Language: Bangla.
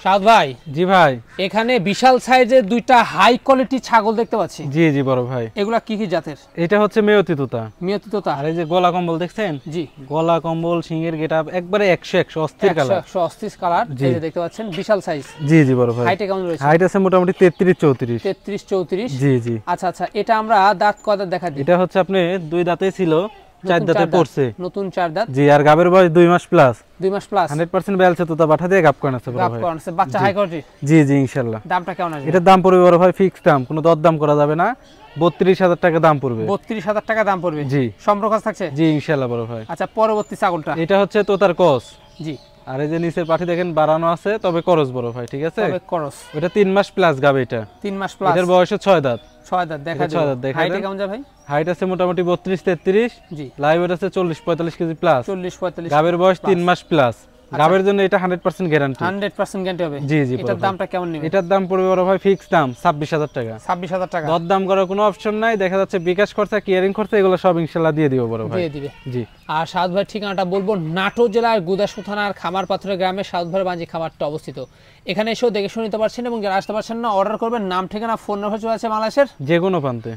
সাউদ ভাই। জি ভাই, এখানে বিশাল সাইজের দুইটা হাই কোয়ালিটি ছাগল দেখতে পাচ্ছি। জি জি বড় ভাই। এগুলা কি কি জাতের? এটা হচ্ছে মেয়তি তোতা। মেয়তি তোতা। আর এই যে গলা কম্বল দেখছেন? জি। গলা কম্বল, সিংহের গেটআপ একবারে 100 অস্থির কালার। 100 অস্থির কালার। এই যে দেখতে পাচ্ছেন বিশাল সাইজ। জি জি বড় ভাই। হাইটে কেমন রয়েছে? হাইট আছে মোটামুটি 33 34। 33 34। জি জি। আচ্ছা আচ্ছা, এটা আমরা দাঁত কয়দাঁত দেখা দিই? এটা হচ্ছে আপনি 2 দাঁতে ছিল, 4 দাঁতে পড়ছে। নতুন 4 দাঁত। জি, আর গাবের বয়স 2 মাস প্লাস। 2 মাস প্লাস। 100% বেলছে তোতা পাঠা দিয়ে গাব করানো আছে বড় ভাই। গাব করানো আছে, বাচ্চা হাই কোয়ালিটি। জি জি ইনশাআল্লাহ। দামটা কেমন আসবে? এটার দাম পড়বে বড় ভাই ফিক্সড দাম, কোনো দরদাম করা যাবে না। 32000 টাকা দাম পড়বে। 32000 টাকা দাম পড়বে। জি। সম্পর্ক থাকছে? জি ইনশাআল্লাহ বড় ভাই। আচ্ছা, পরবর্তী ছাগলটা? এটা হচ্ছে তোতার ক্রস। জি। আর এই যে নিচের পাঠি দেখেন বাড়ানো আছে, তবে করস বড় ভাই, ঠিক আছে? তবে করস। ওটা 3 মাস প্লাস গাবে এটা। 3 মাস প্লাস। এটার বয়স 6 দাঁত। 6 দাঁত দেখা যায়। 6 দাঁত দেখা যায়। হাইট কেমন যায় ভাই? হাইট আছে মোটামুটি 32 33। জি। লাইভ ওয়েট আছে 40 45 কেজি প্লাস। 40 45। গাবের বয়স 3 মাস প্লাস। গাবের জন্য এটা 100% গ্যারান্টি। 100% গ্যারান্টি হবে। জি জি। এটার দামটা কেমন নেবে? এটার দাম পড়বে বড় ভাই ফিক্স দাম 26000 টাকা। 26000 টাকা। দরদাম করার কোনো অপশন নাই। দেখা যাচ্ছে বিকাশ খরচা, কেয়ারিং খরচা এগুলো সব ইনশাআল্লাহ দিয়ে দিব বড় ভাই। দিয়ে দিবে। জি। আর সাউদ ভাই ঠিকানাটা বলবো, নাটোর জেলার গুদাসপুর থানার খামারপাথর গ্রামে সাউদ ভাই বাঞ্জি খামারটা অবস্থিত। এখানে এসেও দেখে শুনে নিতে পারছেন, এবং যারা আসতে পারছেন না অর্ডার করবেন, নাম ঠিকানা ফোন নাম্বার চলে আছে বাংলাদেশের যে কোনো প্রান্তে।